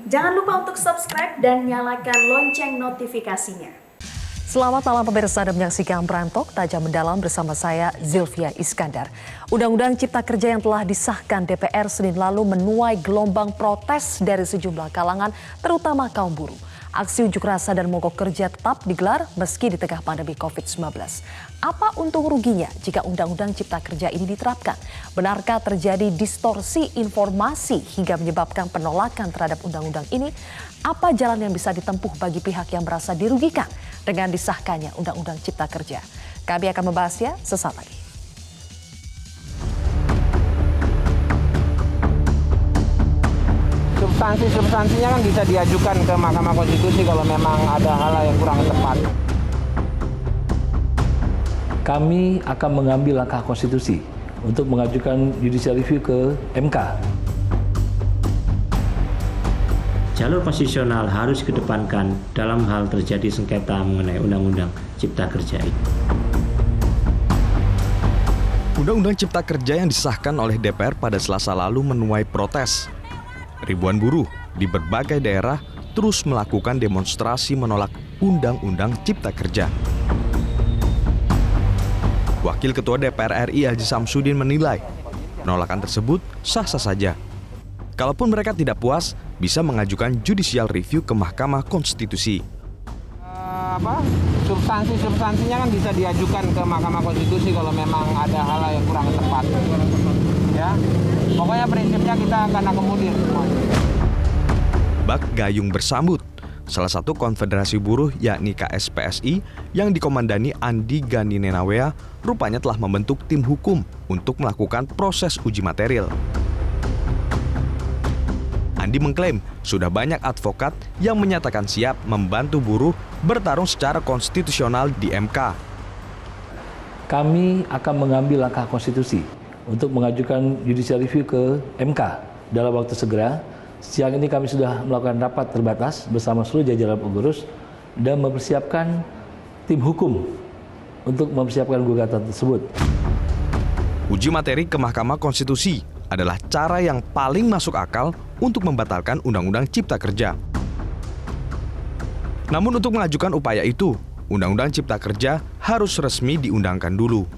Jangan lupa untuk subscribe dan nyalakan lonceng notifikasinya. Selamat malam pemirsa, Anda menyaksikan Berantok Tajam Mendalam bersama saya Zilvia Iskandar. Undang-Undang Cipta Kerja yang telah disahkan DPR Senin lalu menuai gelombang protes dari sejumlah kalangan, terutama kaum buruh. Aksi unjuk rasa dan mogok kerja tetap digelar meski di tengah pandemi COVID-19. Apa untung ruginya jika Undang-Undang Cipta Kerja ini diterapkan? Benarkah terjadi distorsi informasi hingga menyebabkan penolakan terhadap undang-undang ini? Apa jalan yang bisa ditempuh bagi pihak yang merasa dirugikan dengan disahkannya Undang-Undang Cipta Kerja? Kami akan membahasnya sesaat lagi. Substansinya kan bisa diajukan ke Mahkamah Konstitusi kalau memang ada hal yang kurang tepat. Kami akan mengambil langkah konstitusi untuk mengajukan judicial review ke MK. Jalur konstitusional harus dikedepankan dalam hal terjadi sengketa mengenai Undang-Undang Cipta Kerja ini. Undang-Undang Cipta Kerja yang disahkan oleh DPR pada Selasa lalu menuai protes. Ribuan buruh di berbagai daerah terus melakukan demonstrasi menolak Undang-Undang Cipta Kerja. Wakil Ketua DPR RI Haji Samsudin menilai penolakan tersebut sah-sah saja. Kalaupun mereka tidak puas, bisa mengajukan judicial review ke Mahkamah Konstitusi. Substansinya kan bisa diajukan ke Mahkamah Konstitusi kalau memang ada hal yang kurang tepat. Ya, pokoknya prinsipnya kita akan akomodir semua. Bak Gayung bersambut. Salah satu konfederasi buruh yakni KSPSI yang dikomandani Andi Gani Nenawea rupanya telah membentuk tim hukum untuk melakukan proses uji material. Andi mengklaim sudah banyak advokat yang menyatakan siap membantu buruh bertarung secara konstitusional di MK. Kami akan mengambil langkah konstitusi untuk mengajukan judicial review ke MK dalam waktu segera. Siang ini kami sudah melakukan rapat terbatas bersama seluruh jajaran pengurus dan mempersiapkan tim hukum untuk mempersiapkan gugatan tersebut. Uji materi ke Mahkamah Konstitusi adalah cara yang paling masuk akal untuk membatalkan Undang-Undang Cipta Kerja. Namun untuk mengajukan upaya itu, Undang-Undang Cipta Kerja harus resmi diundangkan dulu.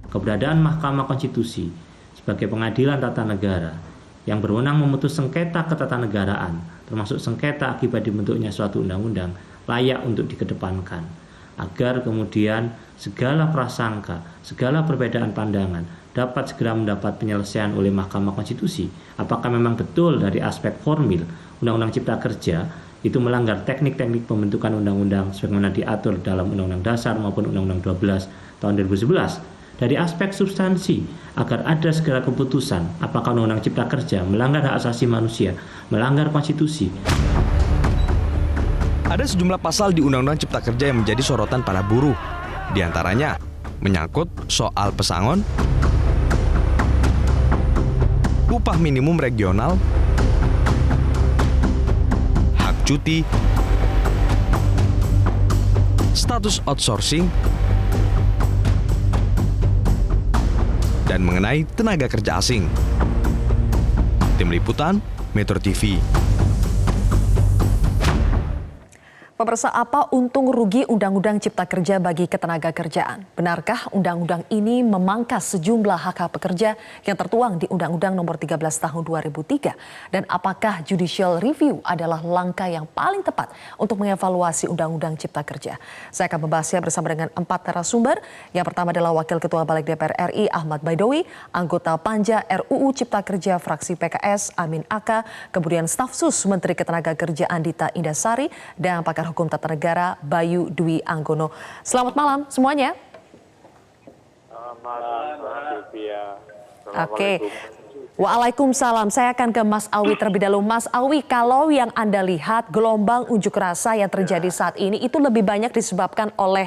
Keberadaan Mahkamah Konstitusi sebagai pengadilan tata negara yang berwenang memutus sengketa ketatanegaraan, termasuk sengketa akibat dibentuknya suatu undang-undang, layak untuk dikedepankan, agar kemudian segala prasangka, segala perbedaan pandangan dapat segera mendapat penyelesaian oleh Mahkamah Konstitusi. Apakah memang betul dari aspek formil Undang-Undang Cipta Kerja itu melanggar teknik-teknik pembentukan undang-undang sebagaimana diatur dalam Undang-Undang Dasar maupun Undang-Undang 12 tahun 2011. Dari aspek substansi, agar ada segera keputusan apakah Undang-Undang Cipta Kerja melanggar hak asasi manusia, melanggar konstitusi. Ada sejumlah pasal di Undang-Undang Cipta Kerja yang menjadi sorotan para buruh. Di antaranya menyangkut soal pesangon, upah minimum regional, hak cuti, status outsourcing, dan mengenai tenaga kerja asing. Tim Liputan, Metro TV. Pemirsa, apa untung rugi Undang-Undang Cipta Kerja bagi ketenaga kerjaan? Benarkah undang-undang ini memangkas sejumlah hak pekerja yang tertuang di Undang-Undang Nomor 13 Tahun 2003? Dan apakah judicial review adalah langkah yang paling tepat untuk mengevaluasi Undang-Undang Cipta Kerja? Saya akan membahasnya bersama dengan 4 narasumber. Yang pertama adalah Wakil Ketua Balik DPR RI Ahmad Baidowi, anggota Panja RUU Cipta Kerja fraksi PKS Amin Aka, kemudian staf sus Menteri Ketenagakerjaan Dita Indasari, dan pakar Hukum Tata Negara Bayu Dwi Anggono. Selamat malam semuanya. Selamat malam, Sylvia. Oke. Waalaikumsalam. Saya akan ke Mas Awi terlebih dahulu. Mas Awi, kalau yang Anda lihat gelombang unjuk rasa yang terjadi saat ini itu lebih banyak disebabkan oleh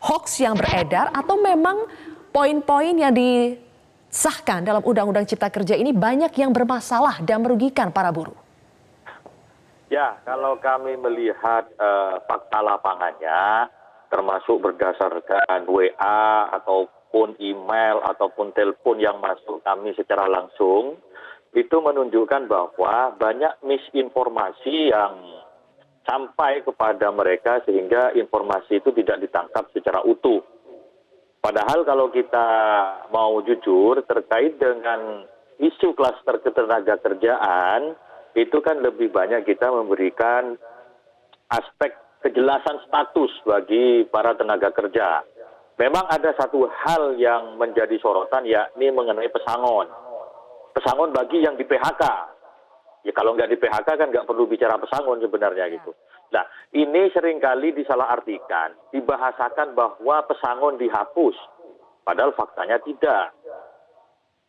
hoax yang beredar atau memang poin-poin yang disahkan dalam Undang-Undang Cipta Kerja ini banyak yang bermasalah dan merugikan para buruh? Ya, kalau kami melihat fakta lapangannya, termasuk berdasarkan WA ataupun email ataupun telepon yang masuk kami secara langsung, itu menunjukkan bahwa banyak misinformasi yang sampai kepada mereka sehingga informasi itu tidak ditangkap secara utuh. Padahal kalau kita mau jujur terkait dengan isu klaster ketenaga kerjaan, itu kan lebih banyak kita memberikan aspek kejelasan status bagi para tenaga kerja. Memang ada satu hal yang menjadi sorotan, yakni mengenai pesangon. Pesangon bagi yang di PHK. Ya kalau nggak di PHK kan nggak perlu bicara pesangon sebenarnya gitu. Nah ini seringkali disalahartikan, dibahasakan bahwa pesangon dihapus. Padahal faktanya tidak.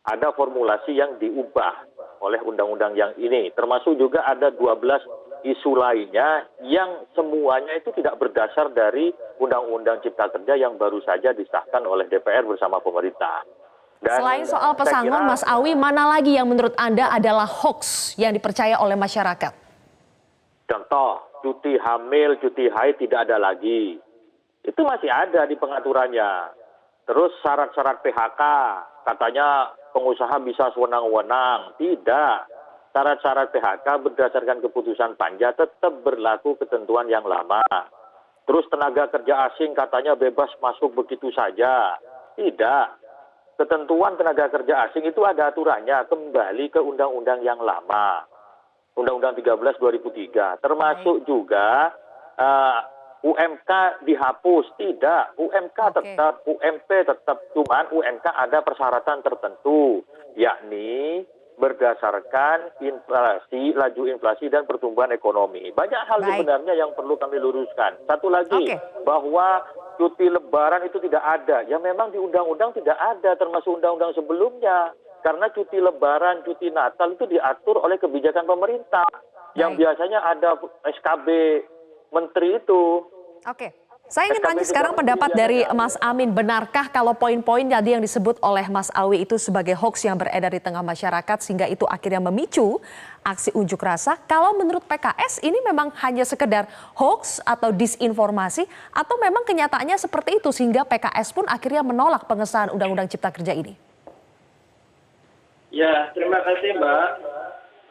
Ada formulasi yang diubah oleh undang-undang yang ini. Termasuk juga ada 12 isu lainnya yang semuanya itu tidak berdasar dari Undang-Undang Cipta Kerja yang baru saja disahkan oleh DPR bersama pemerintah. Dan selain soal pesangon, Mas Awi, mana lagi yang menurut Anda adalah hoax yang dipercaya oleh masyarakat? Contoh, cuti hamil, cuti haid tidak ada lagi. Itu masih ada di pengaturannya. Terus syarat-syarat PHK, katanya pengusaha bisa sewenang-wenang. Tidak. Syarat-syarat PHK berdasarkan keputusan Panja tetap berlaku ketentuan yang lama. Terus tenaga kerja asing katanya bebas masuk begitu saja. Tidak. Ketentuan tenaga kerja asing itu ada aturannya, kembali ke undang-undang yang lama. Undang-undang 13 2003. Termasuk juga UMK dihapus. Tidak. UMK tetap, UMP tetap. Cuman UMK ada persyaratan tertentu. Yakni berdasarkan inflasi, laju inflasi dan pertumbuhan ekonomi. Banyak hal sebenarnya yang perlu kami luruskan. Satu lagi, bahwa cuti lebaran itu tidak ada. Ya memang di undang-undang tidak ada, termasuk undang-undang sebelumnya. Karena cuti lebaran, cuti Natal itu diatur oleh kebijakan pemerintah. Yang biasanya ada SKB menteri itu. Saya ingin tanya sekarang pendapat dari Mas Amin. Benarkah kalau poin-poin tadi yang disebut oleh Mas Awi itu sebagai hoax yang beredar di tengah masyarakat sehingga itu akhirnya memicu aksi unjuk rasa? Kalau menurut PKS ini memang hanya sekedar hoax atau disinformasi atau memang kenyataannya seperti itu sehingga PKS pun akhirnya menolak pengesahan Undang-Undang Cipta Kerja ini? Ya, terima kasih Mbak.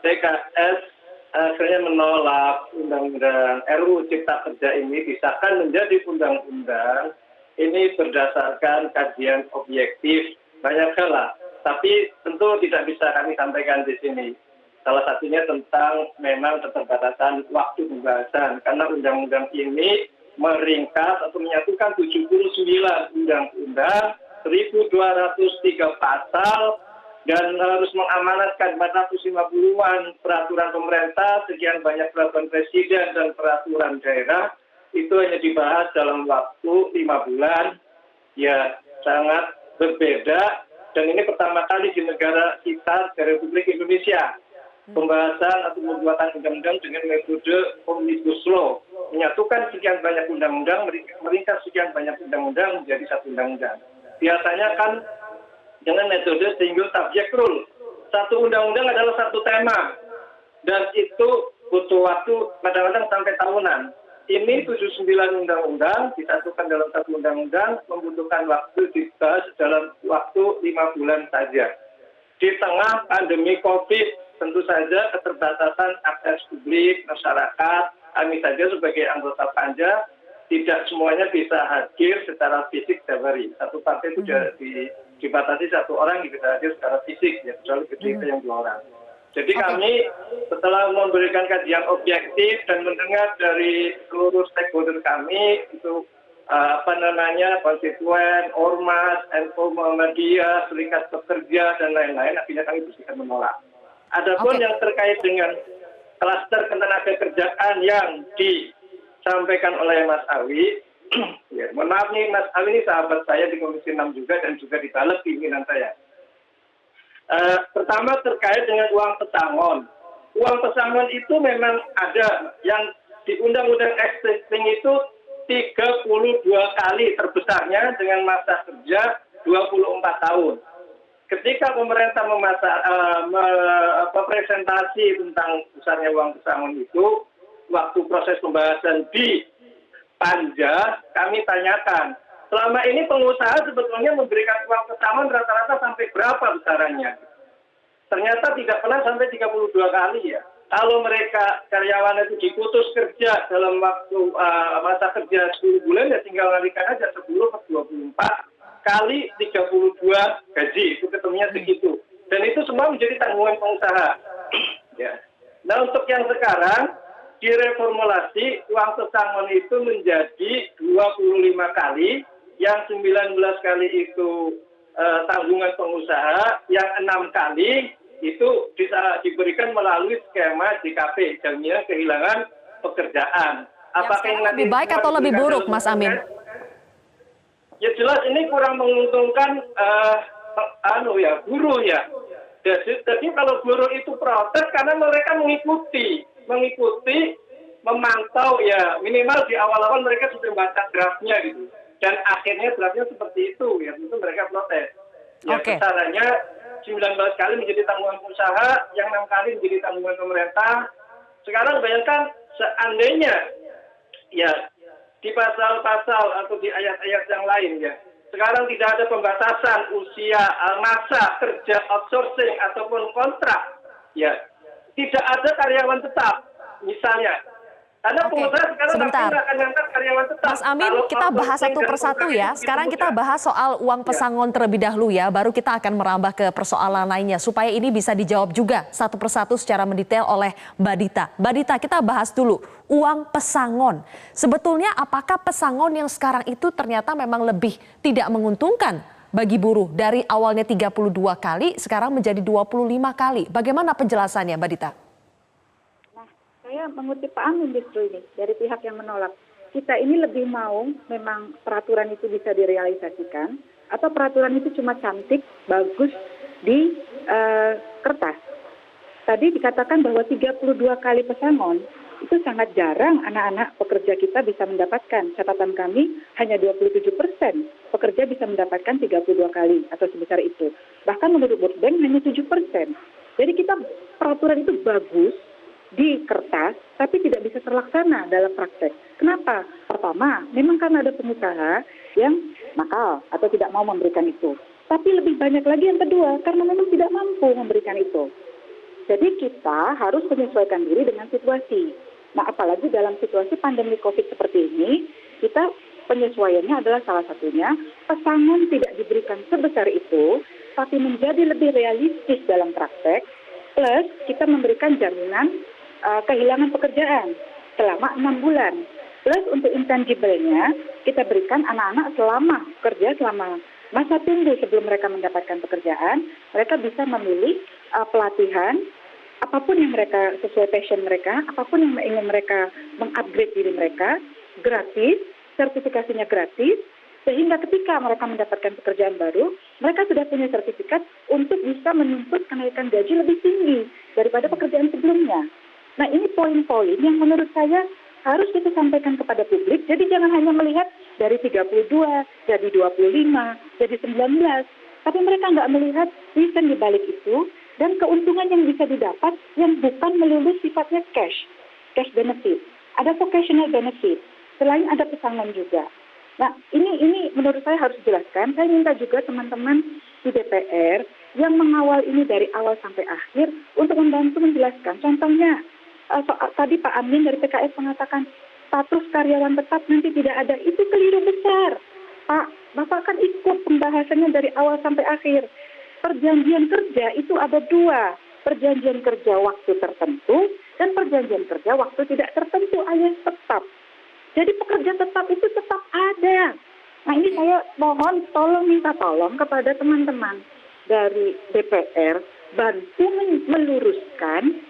PKS akhirnya menolak Undang-Undang RUU Cipta Kerja ini disahkan menjadi undang-undang ini berdasarkan kajian objektif banyak hal, tapi tentu tidak bisa kami sampaikan di sini. Salah satunya tentang memang keterbatasan waktu pembahasan karena undang-undang ini meringkas atau menyatukan 79 undang-undang, 1.203 pasal, dan harus mengamanatkan 450-an peraturan pemerintah, sekian banyak peraturan presiden dan peraturan daerah, itu hanya dibahas dalam waktu 5 bulan, ya sangat berbeda, dan ini pertama kali di negara kita, di Republik Indonesia, pembahasan atau pembuatan undang-undang dengan metode Omnibus Law, menyatukan sekian banyak undang-undang, meringkas sekian banyak undang-undang menjadi satu undang-undang. Biasanya kan dengan metode single subject rule. Satu undang-undang adalah satu tema. Dan itu butuh waktu kadang-kadang sampai tahunan. Ini 79 undang-undang disatukan dalam satu undang-undang membutuhkan waktu dibahas dalam waktu 5 bulan saja. Di tengah pandemi COVID, tentu saja keterbatasan akses publik, masyarakat, kami saja sebagai anggota Panja, tidak semuanya bisa hadir secara fisik setiap hari. Satu partai sudah dibatasi satu orang yang bisa hadir secara fisik, ya kecuali ketika yang 2 orang. Jadi kami setelah memberikan kajian objektif dan mendengar dari seluruh stakeholder kami, itu konstituen, ormas, NU Muhammadiyah, serikat pekerja dan lain-lain, akhirnya kami bersihkan menolak. Adapun yang terkait dengan klaster ketenaga kerjaan yang disampaikan oleh Mas Awi, ya, mohon maaf nih Mas Awi ini sahabat saya di Komisi 6 juga dan juga di balik pimpinan saya. Pertama terkait dengan uang pesangon. Uang pesangon itu memang ada yang di Undang-Undang Existing itu 32 kali terbesarnya dengan masa kerja 24 tahun. Ketika pemerintah presentasi tentang besarnya uang pesangon itu, waktu proses pembahasan di Panja, kami tanyakan, selama ini pengusaha sebetulnya memberikan uang pesangon rata-rata sampai berapa besarannya? ternyata tidak pernah sampai 32 kali ya. Kalau mereka karyawan itu diputus kerja dalam waktu masa kerja 10 bulan, ya tinggal ngalikan aja 10 per 24 kali 32 gaji, itu ketemunya segitu. Dan itu semua menjadi tanggungan pengusaha. Ya. Nah, untuk yang sekarang direformulasi uang pesangon itu menjadi 25 kali, yang 19 kali itu tanggungan pengusaha, yang 6 kali itu bisa diberikan melalui skema JKP, jaminan kehilangan pekerjaan. Apakah yang lebih baik atau lebih buruk, Mas Amin? Ya jelas ini kurang menguntungkan buruh ya. Jadi kalau buruh itu protes karena mereka mengikuti, memantau ya, minimal di awal-awal mereka sudah baca draftnya gitu. Dan akhirnya draftnya seperti itu, ya tentu mereka protes. Ya besarannya 19 kali menjadi tanggungan usaha, yang 6 kali menjadi tanggungan pemerintah. Sekarang bayangkan seandainya ya di pasal-pasal atau di ayat-ayat yang lain ya, sekarang tidak ada pembatasan usia masa kerja outsourcing ataupun kontrak, ya tidak ada karyawan tetap misalnya. Karena pengusaha sekarang akan ngangkat karyawan tetap. Mas Amin, kita bahas satu persatu ya. Sekarang kita bahas soal uang pesangon terlebih dahulu ya. Baru kita akan merambah ke persoalan lainnya. Supaya ini bisa dijawab juga satu persatu secara mendetail oleh Mbak Dita. Mbak Dita, kita bahas dulu uang pesangon. Sebetulnya apakah pesangon yang sekarang itu ternyata memang lebih tidak menguntungkan bagi buruh? Dari awalnya 32 kali, sekarang menjadi 25 kali. Bagaimana penjelasannya Mbak Dita? Saya mengutip Pak Amin justru ini dari pihak yang menolak. Kita ini lebih mau memang peraturan itu bisa direalisasikan atau peraturan itu cuma cantik, bagus di kertas. Tadi dikatakan bahwa 32 kali pesangon itu sangat jarang anak-anak pekerja kita bisa mendapatkan. Catatan kami hanya 27% pekerja bisa mendapatkan 32 kali atau sebesar itu. Bahkan menurut World Bank hanya 7%. Jadi kita peraturan itu bagus di kertas, tapi tidak bisa terlaksana dalam praktek. Kenapa? Pertama, memang karena ada pengusaha yang nakal atau tidak mau memberikan itu. Tapi lebih banyak lagi yang kedua, karena memang tidak mampu memberikan itu. Jadi kita harus menyesuaikan diri dengan situasi. Nah, apalagi dalam situasi pandemi COVID seperti ini, kita penyesuaiannya adalah salah satunya pesangon tidak diberikan sebesar itu, tapi menjadi lebih realistis dalam praktek, plus kita memberikan jaminan kehilangan pekerjaan selama 6 bulan. Plus untuk intangible-nya, kita berikan anak-anak selama kerja, selama masa tunggu sebelum mereka mendapatkan pekerjaan, mereka bisa memilih pelatihan, apapun yang mereka sesuai passion mereka, apapun yang ingin mereka mengupgrade diri mereka, gratis, sertifikasinya gratis, sehingga ketika mereka mendapatkan pekerjaan baru, mereka sudah punya sertifikat untuk bisa menuntut kenaikan gaji lebih tinggi daripada pekerjaan sebelumnya. Nah, ini poin-poin yang menurut saya harus kita sampaikan kepada publik. Jadi jangan hanya melihat dari 32, jadi 25, jadi 19. Tapi mereka nggak melihat reason di balik itu dan keuntungan yang bisa didapat yang bukan melulu sifatnya cash benefit. Ada vocational benefit, selain ada pesangon juga. Nah, ini menurut saya harus dijelaskan. Saya minta juga teman-teman di DPR yang mengawal ini dari awal sampai akhir untuk membantu menjelaskan. Contohnya, tadi Pak Amin dari PKS mengatakan status karyawan tetap nanti tidak ada. Itu keliru besar. Pak, Bapak kan ikut pembahasannya dari awal sampai akhir. Perjanjian kerja itu ada 2. Perjanjian kerja waktu tertentu dan perjanjian kerja waktu tidak tertentu alias tetap. Jadi pekerja tetap itu tetap ada. Nah, ini saya mohon minta tolong kepada teman-teman dari DPR bantu meluruskan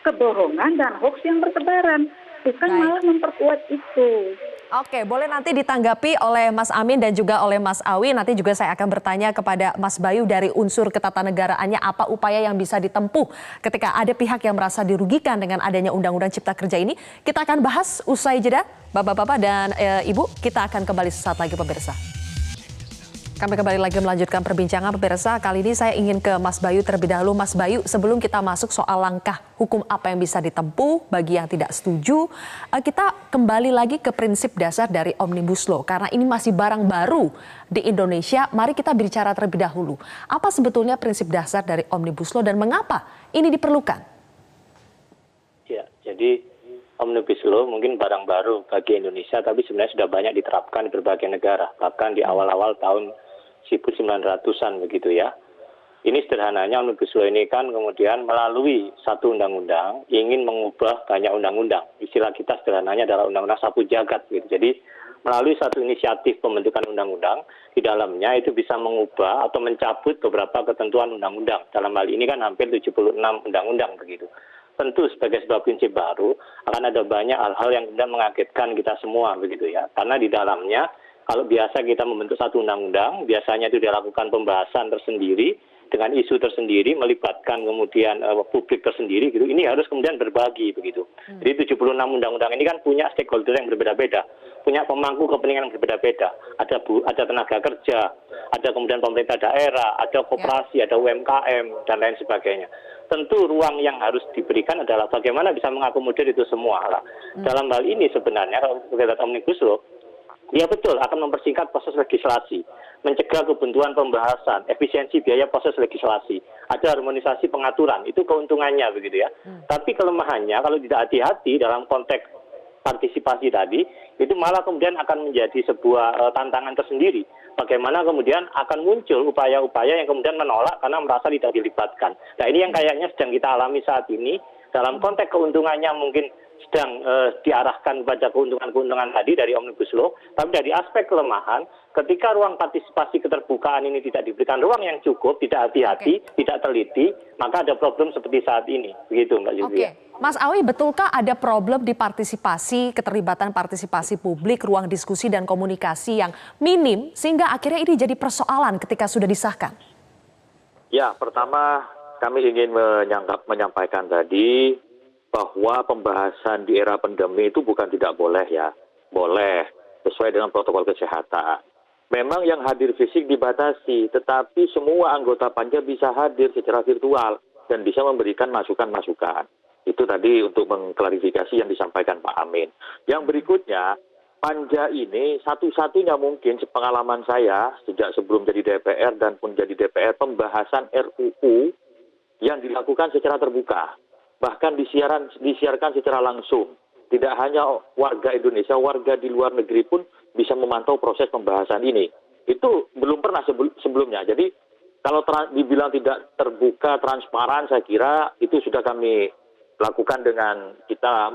kebohongan dan hoax yang bertebaran, bukan malah memperkuat itu. Oke, boleh nanti ditanggapi oleh Mas Amin dan juga oleh Mas Awi. Nanti juga saya akan bertanya kepada Mas Bayu dari unsur ketatanegaraannya apa upaya yang bisa ditempuh ketika ada pihak yang merasa dirugikan dengan adanya Undang-Undang Cipta Kerja ini. Kita akan bahas usai jeda, Bapak-bapak dan Ibu. Kita akan kembali sesaat lagi pemirsa. Kami kembali lagi melanjutkan perbincangan pemirsa. Kali ini saya ingin ke Mas Bayu terlebih dahulu. Mas Bayu, sebelum kita masuk soal langkah hukum apa yang bisa ditempuh bagi yang tidak setuju, kita kembali lagi ke prinsip dasar dari Omnibus Law. Karena ini masih barang baru di Indonesia, mari kita bicara terlebih dahulu. Apa sebetulnya prinsip dasar dari Omnibus Law dan mengapa ini diperlukan? Ya, jadi Omnibus Law mungkin barang baru bagi Indonesia, tapi sebenarnya sudah banyak diterapkan di berbagai negara, bahkan di awal-awal tahun 1900-an begitu ya. Ini sederhananya Omnibus Law ini kan kemudian melalui satu undang-undang ingin mengubah banyak undang-undang. Istilah kita sederhananya adalah undang-undang sapu jagat gitu. Jadi melalui satu inisiatif pembentukan undang-undang, di dalamnya itu bisa mengubah atau mencabut beberapa ketentuan undang-undang. Dalam hal ini kan hampir 76 undang-undang begitu. Tentu sebagai sebuah prinsip baru akan ada banyak hal-hal yang kemudian mengagetkan kita semua begitu ya. Karena di dalamnya kalau biasa kita membentuk satu undang-undang, biasanya itu dilakukan pembahasan tersendiri dengan isu tersendiri, melibatkan kemudian publik tersendiri gitu. Ini harus kemudian berbagi begitu. Jadi 76 undang-undang ini kan punya stakeholder yang berbeda-beda, punya pemangku kepentingan yang berbeda-beda. Ada tenaga kerja, ada kemudian pemerintah daerah, ada koperasi, ada UMKM dan lain sebagainya. Tentu ruang yang harus diberikan adalah bagaimana bisa mengakomodir itu semua. Dalam hal ini sebenarnya kalau kita lihat Omnibus Law, ya betul akan mempersingkat proses legislasi, mencegah kebuntuan pembahasan, efisiensi biaya proses legislasi, ada harmonisasi pengaturan, itu keuntungannya begitu ya. Tapi kelemahannya kalau tidak hati-hati dalam konteks partisipasi tadi, itu malah kemudian akan menjadi sebuah tantangan tersendiri. Bagaimana kemudian akan muncul upaya-upaya yang kemudian menolak karena merasa tidak dilibatkan. Nah ini yang kayaknya sedang kita alami saat ini, dalam konteks keuntungannya mungkin sedang diarahkan pada keuntungan-keuntungan tadi dari Omnibus Law, tapi dari aspek kelemahan, ketika ruang partisipasi keterbukaan ini tidak diberikan ruang yang cukup, tidak hati-hati, tidak teliti, maka ada problem seperti saat ini. Begitu Mbak Sylvia. Mas Awi, betulkah ada problem di partisipasi, keterlibatan partisipasi publik, ruang diskusi dan komunikasi yang minim, sehingga akhirnya ini jadi persoalan ketika sudah disahkan? Ya, pertama kami ingin menyampaikan tadi, bahwa pembahasan di era pandemi itu bukan tidak boleh ya, boleh sesuai dengan protokol kesehatan. Memang yang hadir fisik dibatasi, tetapi semua anggota panja bisa hadir secara virtual dan bisa memberikan masukan-masukan. Itu tadi untuk mengklarifikasi yang disampaikan Pak Amin. Yang berikutnya, panja ini satu-satunya mungkin sepengalaman saya sejak sebelum jadi DPR dan pun jadi DPR, pembahasan RUU yang dilakukan secara terbuka. Bahkan disiarkan secara langsung. Tidak hanya warga Indonesia, warga di luar negeri pun bisa memantau proses pembahasan ini. Itu belum pernah sebelumnya. Jadi kalau dibilang tidak terbuka, transparan, saya kira itu sudah kami lakukan dengan kita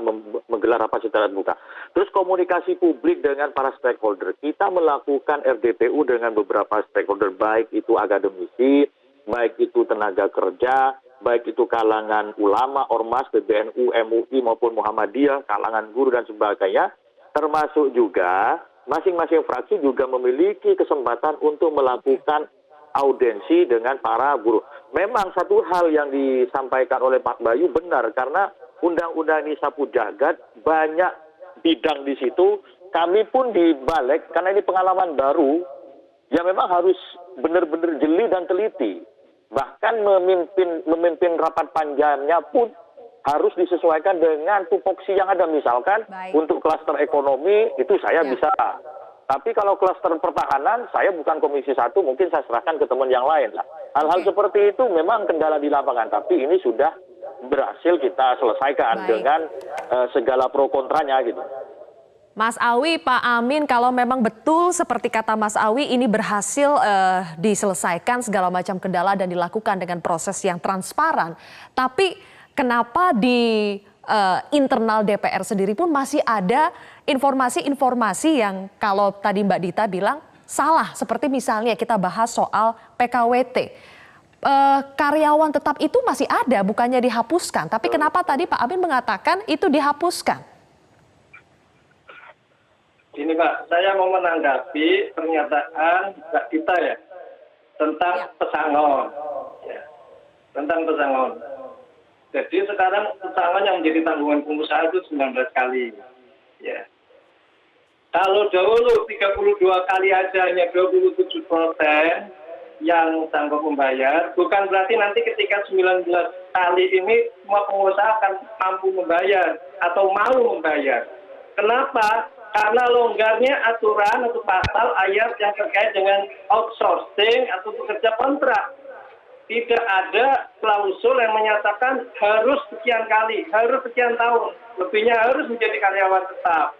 menggelar rapat secara terbuka. Terus komunikasi publik dengan para stakeholder. Kita melakukan RDPU dengan beberapa stakeholder, baik itu akademisi, baik itu tenaga kerja, baik itu kalangan ulama, ormas, PBNU, MUI maupun Muhammadiyah, kalangan guru dan sebagainya, termasuk juga masing-masing fraksi juga memiliki kesempatan untuk melakukan audiensi dengan para guru. Memang satu hal yang disampaikan oleh Pak Bayu benar, karena undang-undang ini sapu jagat, banyak bidang di situ, kami pun dibalik, karena ini pengalaman baru, yang memang harus benar-benar jeli dan teliti. Bahkan memimpin rapat panjangnya pun harus disesuaikan dengan tupoksi yang ada. Misalkan untuk klaster ekonomi itu saya bisa. Tapi kalau klaster pertahanan, saya bukan Komisi 1, mungkin saya serahkan ke teman yang lain lah. Hal-hal seperti itu memang kendala di lapangan, tapi ini sudah berhasil kita selesaikan dengan segala pro kontranya gitu. Mas Awi, Pak Amin, kalau memang betul seperti kata Mas Awi ini berhasil diselesaikan segala macam kendala dan dilakukan dengan proses yang transparan. Tapi kenapa di internal DPR sendiri pun masih ada informasi-informasi yang kalau tadi Mbak Dita bilang salah. Seperti misalnya kita bahas soal PKWT. Karyawan tetap itu masih ada, bukannya dihapuskan. Tapi kenapa tadi Pak Amin mengatakan itu dihapuskan? Ini Pak, saya mau menanggapi pernyataan Mbak Dita ya tentang pesangon. Ya, tentang pesangon. Jadi sekarang pesangon yang menjadi tanggungan pengusaha itu 19 kali. Ya. Kalau dahulu 32 kali aja hanya 27% yang sanggup membayar, bukan berarti nanti ketika 19 kali ini semua pengusaha akan mampu membayar atau mau membayar. Kenapa? Karena longgarnya aturan atau pasal ayat yang terkait dengan outsourcing atau pekerja kontrak. Tidak ada klausul yang menyatakan harus sekian kali, harus sekian tahun, lebihnya harus menjadi karyawan tetap.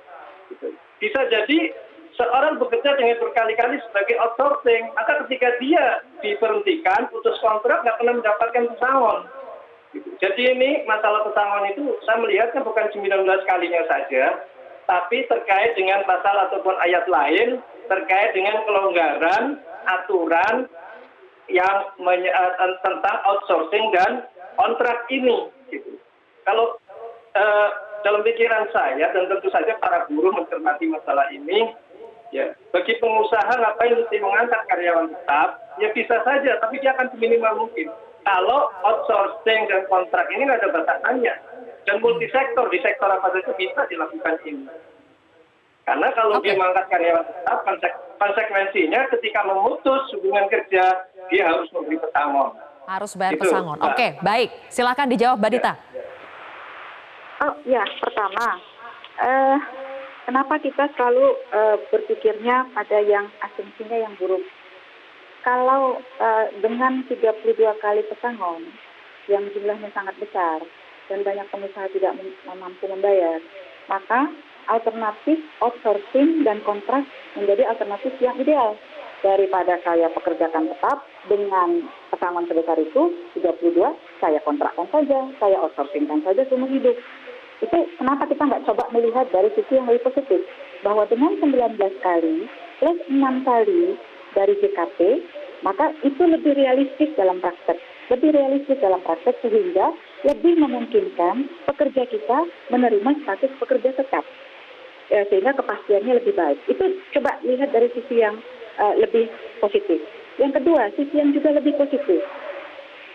Bisa jadi seorang bekerja dengan berkali-kali sebagai outsourcing, maka ketika dia diberhentikan, putus kontrak, nggak pernah mendapatkan pesangon. Jadi ini masalah pesangon itu saya melihatnya bukan 19 kalinya saja, tapi terkait dengan pasal ataupun ayat lain, terkait dengan kelonggaran aturan yang tentang outsourcing dan kontrak ini. Gitu. Kalau dalam pikiran saya, dan tentu saja para buruh mencermati masalah ini, ya bagi pengusaha ngapain mesti mengangkat karyawan tetap, ya bisa saja, tapi dia akan seminimal mungkin. Kalau outsourcing dan kontrak ini nggak ada batasannya, dan multisektor, di sektor apa saja bisa dilakukan ini. Karena kalau dia mengangkat karyawan tetap, konsekuensinya ketika memutus hubungan kerja, dia harus memberi pesangon. Harus bayar pesangon. Oke, baik. Silakan dijawab, Mbak Dita. Oh ya, pertama, kenapa kita selalu berpikirnya pada yang asumsinya yang buruk? Kalau dengan 32 kali pesangon, yang jumlahnya sangat besar, dan banyak pengusaha tidak mampu membayar, maka alternatif outsourcing dan kontrak menjadi alternatif yang ideal. Daripada saya pekerjakan tetap dengan pesangon sebesar itu, 32, saya kontrakkan saja, saya outsourcingkan saja seumur hidup. Itu kenapa kita nggak coba melihat dari sisi yang lebih positif, bahwa dengan 19 kali plus 6 kali dari JKP, maka itu lebih realistis dalam praktek. Sehingga lebih memungkinkan pekerja kita menerima status pekerja tetap. Sehingga kepastiannya lebih baik. Itu coba lihat dari sisi yang lebih positif. Yang kedua, sisi yang juga lebih positif.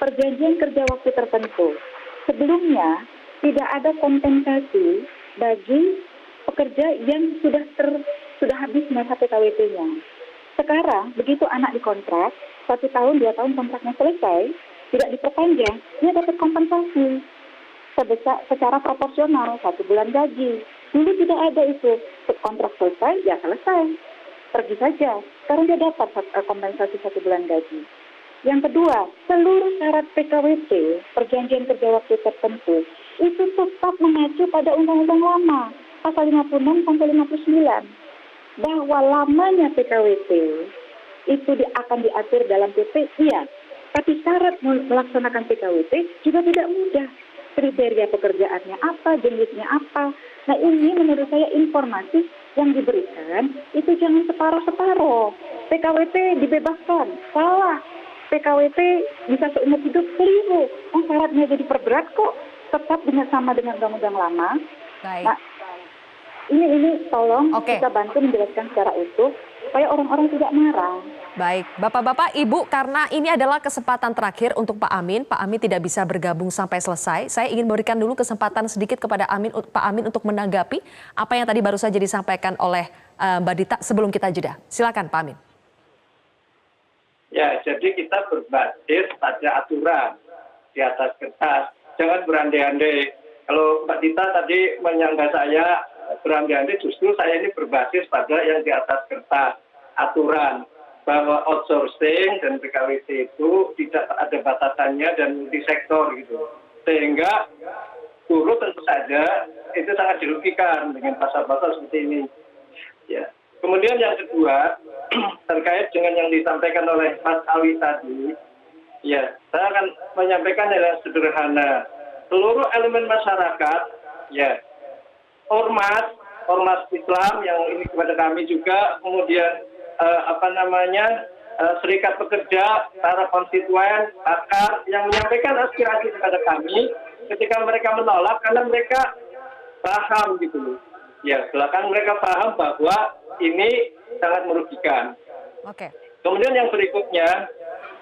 Perjanjian kerja waktu tertentu. Sebelumnya, tidak ada kompensasi bagi pekerja yang sudah habis masa PKWT-nya. Sekarang, begitu anak dikontrak, 1 tahun, 2 tahun kontraknya selesai, tidak diperpanjang, dia dapat kompensasi secara proporsional, 1 bulan gaji. Dulu tidak ada itu, kontrak selesai, ya selesai, pergi saja. Sekarang dia dapat kompensasi 1 bulan gaji. Yang kedua, seluruh syarat PKWT, perjanjian kerja waktu tertentu, itu tetap mengacu pada undang-undang lama, pasal 56 sampai 59. Bahwa lamanya PKWT itu akan diatur dalam PP, iya. Tapi syarat melaksanakan PKWT juga tidak mudah. Kriteria pekerjaannya apa, jenisnya apa. Nah ini menurut saya informasi yang diberikan itu jangan separuh-separuh. PKWT dibebaskan, salah. PKWT bisa seumur hidup, keliru. Syaratnya jadi perberat kok, tetap sama dengan undang-undang lama. Baik. Nah, ini tolong kita bantu menjelaskan secara utuh supaya orang-orang tidak marah. Baik, Bapak-Bapak, Ibu, karena ini adalah kesempatan terakhir untuk Pak Amin. Pak Amin tidak bisa bergabung sampai selesai. Saya ingin berikan dulu kesempatan sedikit kepada Pak Amin untuk menanggapi apa yang tadi baru saja disampaikan oleh Mbak Dita sebelum kita jeda. Silakan Pak Amin. Ya, jadi kita berbasis pada aturan di atas kertas. Jangan berandai-andai. Kalau Mbak Dita tadi menyangka saya berandai-andai, justru saya ini berbasis pada yang di atas kertas. Aturan bahwa outsourcing dan PKWT itu tidak ada batasannya dan multisektor gitu. Sehingga buruh tentu saja itu sangat dirugikan dengan pasal-pasal seperti ini. Ya. Kemudian yang kedua, terkait dengan yang disampaikan oleh Mas Awi tadi, ya, saya akan menyampaikan hal yang sederhana. Seluruh elemen masyarakat, ya, ormas Islam yang ini kepada kami juga, kemudian serikat pekerja, para konstituen, akar yang menyampaikan aspirasi kepada kami ketika mereka menolak karena mereka paham gitu. Ya, belakang mereka paham bahwa ini sangat merugikan. Oke. Kemudian yang berikutnya,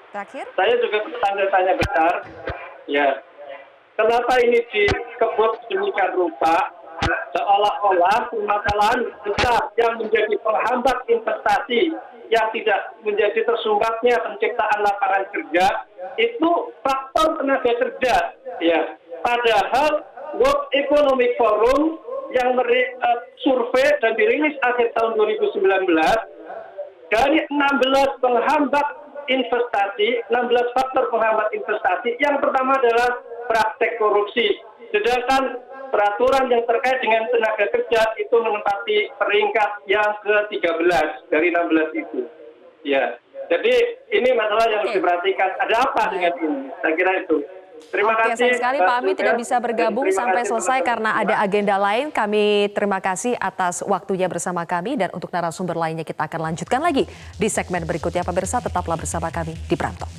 terakhir, saya juga bertanya-tanya besar, ya, kenapa ini dikebut demikian rupa seolah-olah permasalahan besar yang menjadi penghambat investasi yang tidak menjadi tersumbatnya penciptaan lapangan kerja itu faktor tenaga kerja, ya. Padahal World Economic Forum yang survei dan dirilis akhir tahun 2019 dari 16 penghambat investasi, 16 faktor penghambat investasi, yang pertama adalah praktek korupsi. Sedangkan peraturan yang terkait dengan tenaga kerja itu menempati peringkat yang ke-13 dari 16 itu. Ya, jadi ini masalah yang harus diperhatikan. Ada apa dengan ini? Saya kira itu. Terima kasih. Sayang sekali Pak Amin tidak bisa bergabung sampai selesai karena ada agenda lain. Kami terima kasih atas waktunya bersama kami, dan untuk narasumber lainnya kita akan lanjutkan lagi di segmen berikutnya. Pemirsa, tetaplah bersama kami di Prime Talk.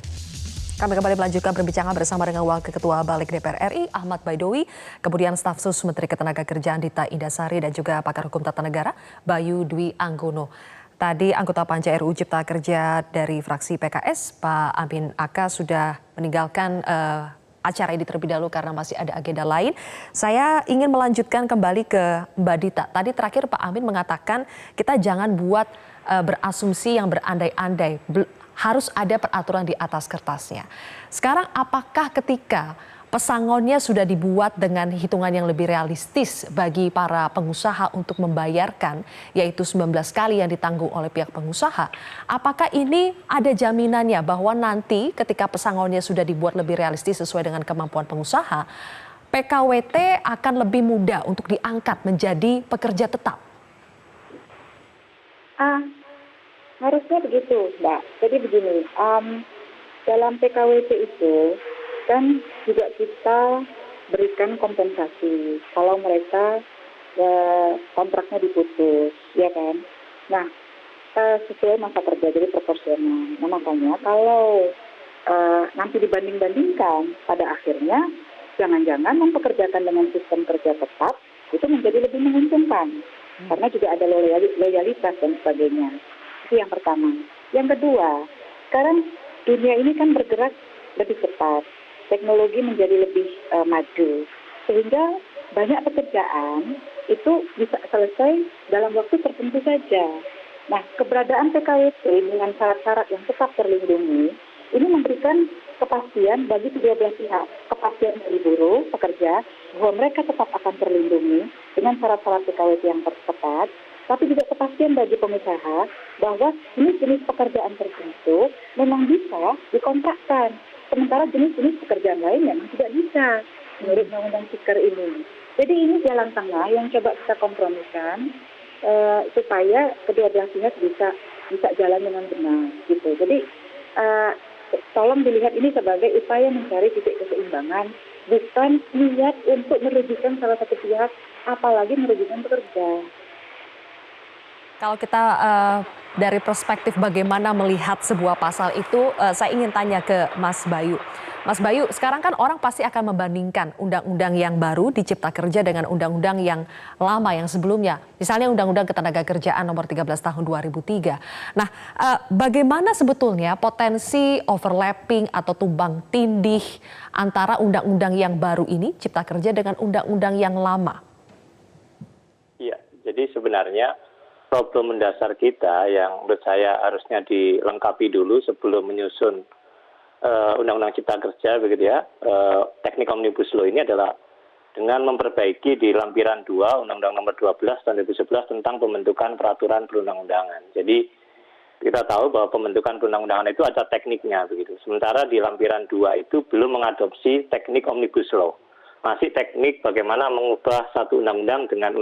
Kami kembali melanjutkan perbincangan bersama dengan Wakil Ketua Balik DPR RI, Ahmad Baidowi, kemudian staf sus Menteri Ketenagakerjaan Dita Indasari, dan juga pakar hukum tata negara Bayu Dwi Anggono. Tadi anggota Panja RUU Cipta Kerja dari fraksi PKS, Pak Amin Aka, sudah meninggalkan acara ini terlebih dahulu karena masih ada agenda lain. Saya ingin melanjutkan kembali ke Mbak Dita. Tadi terakhir Pak Amin mengatakan kita jangan buat berasumsi yang berandai-andai. Harus ada peraturan di atas kertasnya. Sekarang apakah ketika pesangonnya sudah dibuat dengan hitungan yang lebih realistis bagi para pengusaha untuk membayarkan, yaitu 19 kali yang ditanggung oleh pihak pengusaha, apakah ini ada jaminannya bahwa nanti ketika pesangonnya sudah dibuat lebih realistis sesuai dengan kemampuan pengusaha, PKWT akan lebih mudah untuk diangkat menjadi pekerja tetap? Harusnya begitu, Mbak. Jadi begini, dalam PKWT itu kan juga kita berikan kompensasi kalau mereka kontraknya diputus, ya kan? Nah, sesuai masa kerja, jadi proporsional. Nah, makanya kalau nanti dibanding-bandingkan, pada akhirnya jangan-jangan mempekerjakan dengan sistem kerja tetap itu menjadi lebih menguntungkan. Karena juga ada loyalitas dan sebagainya. Itu yang pertama. Yang kedua, sekarang dunia ini kan bergerak lebih cepat. Teknologi menjadi lebih maju. Sehingga banyak pekerjaan itu bisa selesai dalam waktu tertentu saja. Nah, keberadaan PKWT dengan syarat-syarat yang tetap terlindungi, ini memberikan kepastian bagi kedua belah pihak. Kepastian dari buruh, pekerja, bahwa mereka tetap akan terlindungi dengan syarat-syarat PKWT yang tepat, tapi juga kepastian bagi pengusaha bahwa jenis-jenis pekerjaan tertentu memang bisa dikontrakkan. Sementara jenis-jenis pekerjaan lain memang tidak bisa menurut Undang-Undang Cipta ini. Jadi ini jalan tengah yang coba kita kompromikan supaya kedua belah pihak bisa jalan dengan benar gitu. Jadi tolong dilihat ini sebagai upaya mencari titik keseimbangan, bukan niat untuk merugikan salah satu pihak, apalagi merugikan pekerja. Kalau kita dari perspektif bagaimana melihat sebuah pasal itu, saya ingin tanya ke Mas Bayu. Mas Bayu, sekarang kan orang pasti akan membandingkan undang-undang yang baru di Cipta Kerja dengan undang-undang yang lama yang sebelumnya. Misalnya Undang-Undang Ketenagakerjaan nomor 13 tahun 2003. Nah, bagaimana sebetulnya potensi overlapping atau tumbang tindih antara undang-undang yang baru ini, Cipta Kerja, dengan undang-undang yang lama? Iya, jadi sebenarnya problem mendasar kita yang menurut saya harusnya dilengkapi dulu sebelum menyusun Undang-Undang Cipta Kerja, begitu ya, teknik Omnibus Law ini adalah dengan memperbaiki di lampiran 2 Undang-Undang nomor 12 tahun 2011 tentang pembentukan peraturan perundang-undangan. Jadi kita tahu bahwa pembentukan perundang-undangan itu ada tekniknya, begitu. Sementara di lampiran 2 itu belum mengadopsi teknik Omnibus Law. Masih teknik bagaimana mengubah satu undang-undang dengan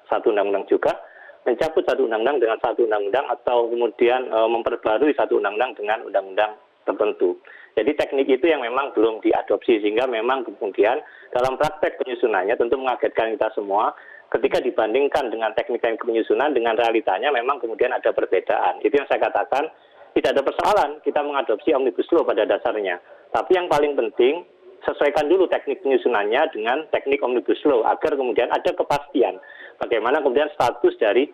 satu undang-undang juga, mencabut satu undang-undang dengan satu undang-undang, atau kemudian memperbarui satu undang-undang dengan undang-undang tertentu. Jadi teknik itu yang memang belum diadopsi, sehingga memang kemudian dalam praktek penyusunannya tentu mengagetkan kita semua ketika dibandingkan dengan teknik penyusunan dengan realitanya memang kemudian ada perbedaan. Itu yang saya katakan, tidak ada persoalan kita mengadopsi Omnibus Law pada dasarnya. Tapi yang paling penting, sesuaikan dulu teknik penyusunannya dengan teknik Omnibus Law agar kemudian ada kepastian bagaimana kemudian status dari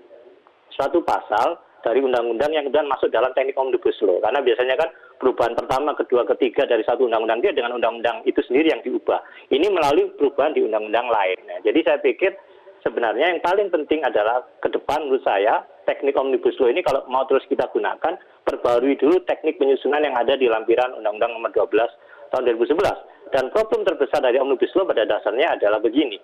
suatu pasal dari undang-undang yang kemudian masuk dalam teknik Omnibus Law. Karena biasanya kan perubahan pertama, kedua, ketiga dari satu undang-undang dia dengan undang-undang itu sendiri yang diubah. Ini melalui perubahan di undang-undang lain. Nah, jadi saya pikir sebenarnya yang paling penting adalah ke depan menurut saya teknik Omnibus Law ini kalau mau terus kita gunakan, perbarui dulu teknik penyusunan yang ada di lampiran Undang-Undang Nomor 12 tahun 2011. Dan problem terbesar dari Omnibus Law pada dasarnya adalah begini.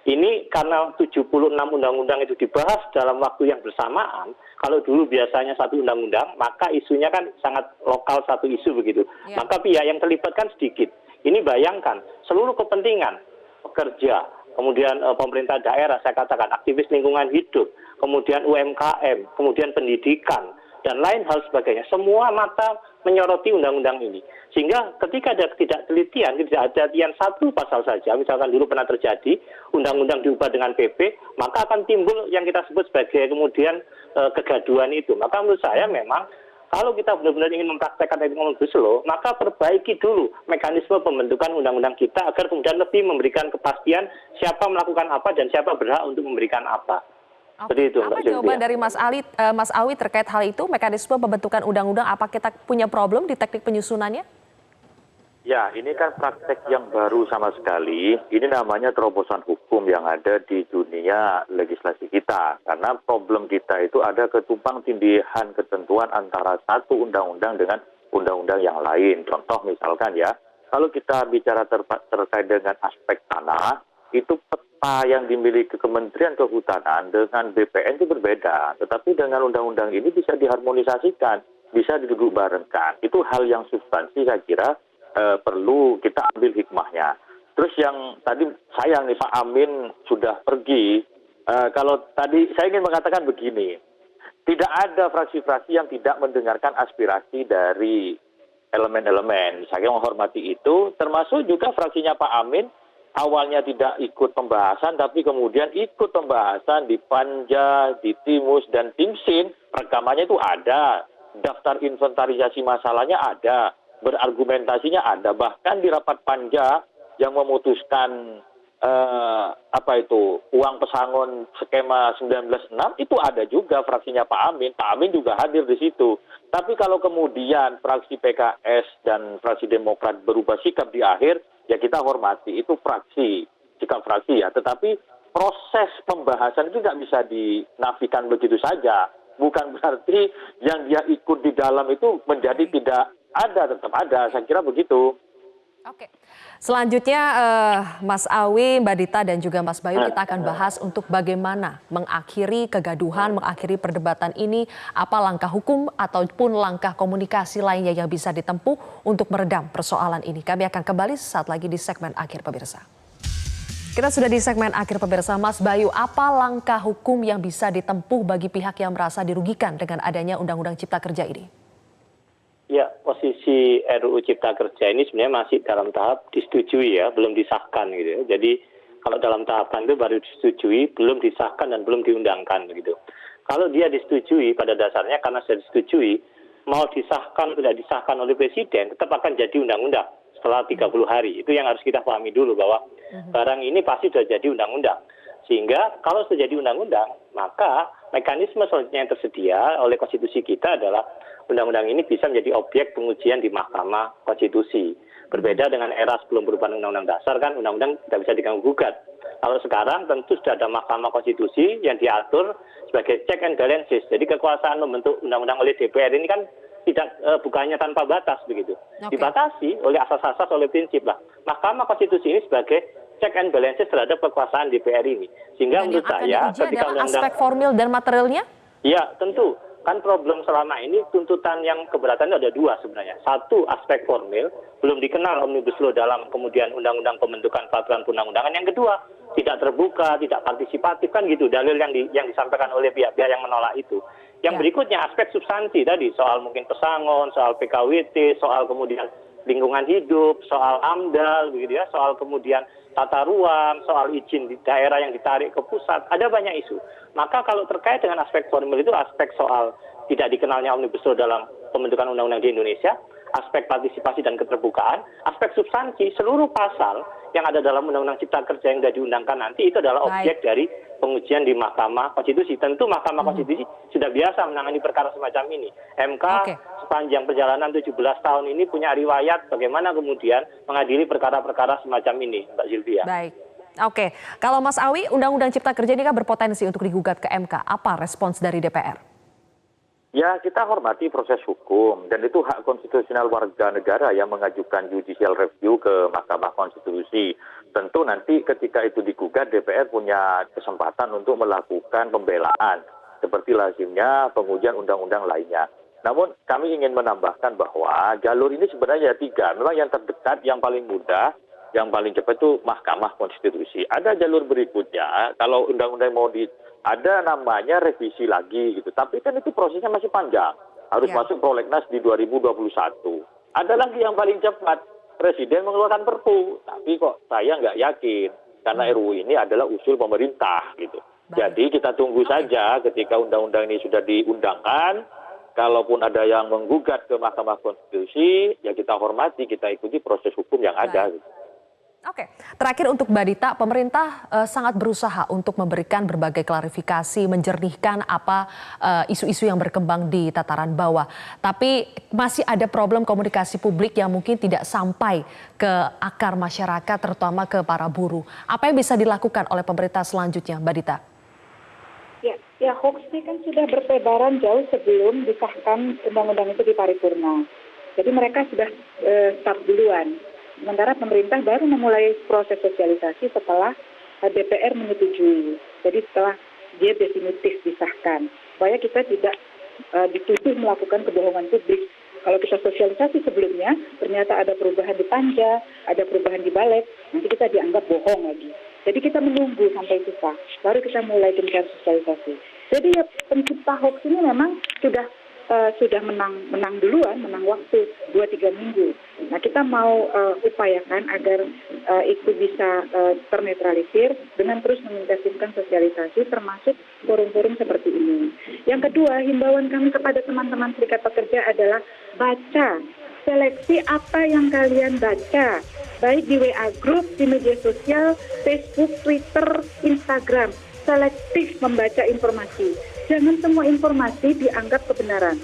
Ini karena 76 undang-undang itu dibahas dalam waktu yang bersamaan. Kalau dulu biasanya satu undang-undang, maka isunya kan sangat lokal satu isu begitu. Maka pihak yang terlibat kan sedikit. Ini bayangkan seluruh kepentingan pekerja, kemudian pemerintah daerah, saya katakan aktivis lingkungan hidup, kemudian UMKM, kemudian pendidikan, dan lain hal sebagainya. Semua mata menyoroti undang-undang ini. Sehingga ketika ada ketidaktelitian satu pasal saja, misalkan dulu pernah terjadi, undang-undang diubah dengan PP, maka akan timbul yang kita sebut sebagai kemudian kegaduhan itu. Maka menurut saya memang, kalau kita benar-benar ingin mempraktekkan teknik Omnibus Law, maka perbaiki dulu mekanisme pembentukan undang-undang kita agar kemudian lebih memberikan kepastian siapa melakukan apa dan siapa berhak untuk memberikan apa. Seperti itu, apa jawaban dari Mas Awi terkait hal itu, mekanisme pembentukan undang-undang, apa kita punya problem di teknik penyusunannya? Ya, ini kan praktek yang baru sama sekali. Ini namanya terobosan hukum yang ada di dunia legislasi kita. Karena problem kita itu ada ketumpang tindihan ketentuan antara satu undang-undang dengan undang-undang yang lain. Contoh misalkan ya, kalau kita bicara terkait dengan aspek tanah, itu peta yang dimiliki Kementerian Kehutanan dengan BPN itu berbeda. Tetapi dengan undang-undang ini bisa diharmonisasikan, bisa diduduk barengkan. Itu hal yang substansi saya kira perlu kita ambil hikmahnya. Terus yang tadi sayang nih Pak Amin sudah pergi. Kalau tadi saya ingin mengatakan begini, tidak ada fraksi-fraksi yang tidak mendengarkan aspirasi dari elemen-elemen. Saya menghormati itu, termasuk juga fraksinya Pak Amin. Awalnya tidak ikut pembahasan, tapi kemudian ikut pembahasan di Panja, di Timus, dan Timsin. Rekamannya itu ada, daftar inventarisasi masalahnya ada, berargumentasinya ada. Bahkan di rapat Panja yang memutuskan uang pesangon skema 19.6 itu ada juga fraksinya Pak Amin. Pak Amin juga hadir di situ. Tapi kalau kemudian fraksi PKS dan fraksi Demokrat berubah sikap di akhir, ya kita hormati, itu fraksi, sikap fraksi ya. Tetapi proses pembahasan itu tidak bisa dinafikan begitu saja. Bukan berarti yang dia ikut di dalam itu menjadi tidak ada, tetap ada. Saya kira begitu. Oke. Selanjutnya Mas Awi, Mbak Dita dan juga Mas Bayu, kita akan bahas untuk bagaimana mengakhiri kegaduhan, mengakhiri perdebatan ini, apa langkah hukum ataupun langkah komunikasi lainnya yang bisa ditempuh untuk meredam persoalan ini. Kami akan kembali saat lagi di segmen akhir pemirsa. Kita sudah di segmen akhir pemirsa. Mas Bayu, apa langkah hukum yang bisa ditempuh bagi pihak yang merasa dirugikan dengan adanya Undang-Undang Cipta Kerja ini? Ya, posisi RUU Cipta Kerja ini sebenarnya masih dalam tahap disetujui ya, belum disahkan gitu ya. Jadi kalau dalam tahapan itu baru disetujui, belum disahkan dan belum diundangkan begitu. Kalau dia disetujui pada dasarnya karena sudah disetujui, mau disahkan tidak disahkan oleh Presiden, tetap akan jadi undang-undang setelah 30 hari. Itu yang harus kita pahami dulu bahwa barang ini pasti sudah jadi undang-undang. Sehingga kalau sudah jadi undang-undang, maka mekanisme selanjutnya yang tersedia oleh konstitusi kita adalah undang-undang ini bisa menjadi objek pengujian di Mahkamah Konstitusi. Berbeda dengan era sebelum perubahan Undang-Undang Dasar kan undang-undang tidak bisa diganggu-gugat. Kalau sekarang tentu sudah ada Mahkamah Konstitusi yang diatur sebagai check and balances. Jadi kekuasaan membentuk undang-undang oleh DPR ini kan tidak bukannya tanpa batas begitu. Dibatasi oleh asas-asas, oleh prinsip lah. Mahkamah Konstitusi ini sebagai check and balances terhadap kekuasaan DPR ini. Sehingga menurut saya ketika undang-undang aspek formil dan materialnya? Ya, tentu. Kan problem selama ini tuntutan yang keberatan itu ada dua sebenarnya. Satu, aspek formil, belum dikenal Omnibus Law dalam kemudian undang-undang pembentukan peraturan perundang-undangan. Yang kedua, tidak terbuka, tidak partisipatif kan gitu dalil yang disampaikan oleh pihak-pihak yang menolak itu. Yang berikutnya aspek substansi tadi, soal mungkin pesangon, soal PKWT, soal kemudian lingkungan hidup, soal AMDAL begitu ya, soal kemudian tata ruang, soal izin di daerah yang ditarik ke pusat, ada banyak isu. Maka kalau terkait dengan aspek formil itu aspek soal tidak dikenalnya Omnibus Law dalam pembentukan undang-undang di Indonesia, aspek partisipasi dan keterbukaan, aspek substansi, seluruh pasal yang ada dalam Undang-Undang Cipta Kerja yang sudah diundangkan nanti itu adalah objek dari pengujian di Mahkamah Konstitusi. Tentu Mahkamah Konstitusi sudah biasa menangani perkara semacam ini. MK sepanjang perjalanan 17 tahun ini punya riwayat bagaimana kemudian mengadili perkara-perkara semacam ini, Mbak Sylvia. Baik. Oke, kalau Mas Awi, Undang-Undang Cipta Kerja ini kan berpotensi untuk digugat ke MK. Apa respons dari DPR? Ya, kita hormati proses hukum dan itu hak konstitusional warga negara yang mengajukan judicial review ke Mahkamah Konstitusi. Tentu nanti ketika itu digugat, DPR punya kesempatan untuk melakukan pembelaan seperti lazimnya pengujian undang-undang lainnya. Namun kami ingin menambahkan bahwa jalur ini sebenarnya 3. Memang yang terdekat, yang paling mudah, yang paling cepat itu Mahkamah Konstitusi. Ada jalur berikutnya, kalau undang-undang mau ada namanya revisi lagi gitu. Tapi kan itu prosesnya masih panjang. Harus masuk prolegnas di 2021. Ada lagi yang paling cepat, Presiden mengeluarkan Perpu. Tapi kok saya nggak yakin. Karena RUU ini adalah usul pemerintah gitu. Jadi kita tunggu saja ketika undang-undang ini sudah diundangkan. Kalaupun ada yang menggugat ke Mahkamah Konstitusi, ya kita hormati, kita ikuti proses hukum yang ada. Gitu. Oke, terakhir untuk Mbak Dita, pemerintah sangat berusaha untuk memberikan berbagai klarifikasi, menjernihkan apa isu-isu yang berkembang di tataran bawah. Tapi masih ada problem komunikasi publik yang mungkin tidak sampai ke akar masyarakat, terutama ke para buruh. Apa yang bisa dilakukan oleh pemerintah selanjutnya, Mbak Dita? Ya, hoax ini kan sudah bertebaran jauh sebelum disahkan undang-undang itu di paripurna. Jadi mereka sudah start duluan. Sementara pemerintah baru memulai proses sosialisasi setelah DPR menyetujui. Jadi setelah dia definitif disahkan. Supaya kita tidak dituduh melakukan kebohongan publik. Kalau kita sosialisasi sebelumnya, ternyata ada perubahan di panja, ada perubahan di balik, nanti kita dianggap bohong lagi. Jadi kita menunggu sampai itu sah, baru kita mulai gencar sosialisasi. Jadi ya pencipta hoax ini memang sudah menang duluan, menang waktu 2-3 minggu. Nah kita mau upayakan agar itu bisa ternetralisir dengan terus mengintensifkan sosialisasi termasuk forum-forum seperti ini. Yang kedua, himbauan kami kepada teman-teman serikat pekerja adalah baca, seleksi apa yang kalian baca. Baik di WA Group, di media sosial, Facebook, Twitter, Instagram. Selektif membaca informasi. Jangan semua informasi dianggap kebenaran.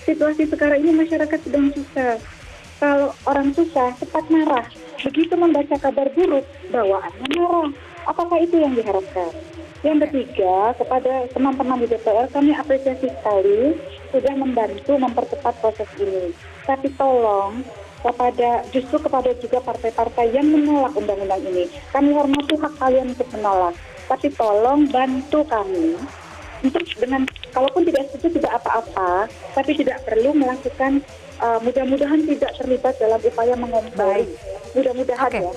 Situasi sekarang ini masyarakat sedang susah. Kalau orang susah, cepat marah. Begitu membaca kabar buruk, bawaannya marah. Apakah itu yang diharapkan? Yang ketiga, kepada teman-teman di DPR, kami apresiasi sekali sudah membantu mempercepat proses ini. Tapi tolong, justru kepada juga partai-partai yang menolak undang-undang ini. Kami hormati hak kalian untuk menolak. Tapi tolong bantu kami untuk kalaupun tidak setuju tidak apa-apa, tapi tidak perlu melakukan mudah-mudahan tidak terlibat dalam upaya mengompori. Mudah-mudahan ya.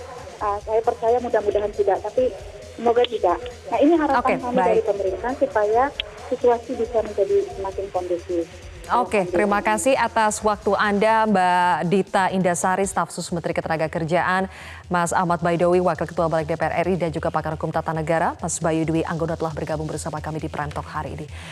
Saya percaya mudah-mudahan tidak, tapi semoga tidak. Nah ini harapan kami dari pemerintah supaya situasi bisa menjadi semakin kondusif. Oke, terima kasih atas waktu Anda Mbak Dita Indasari, staf sus Menteri Ketenagakerjaan, Mas Ahmad Baidowi, Wakil Ketua Balik DPR RI dan juga pakar hukum tata negara, Mas Bayu Dwi Anggono telah bergabung bersama kami di Prime Talk hari ini.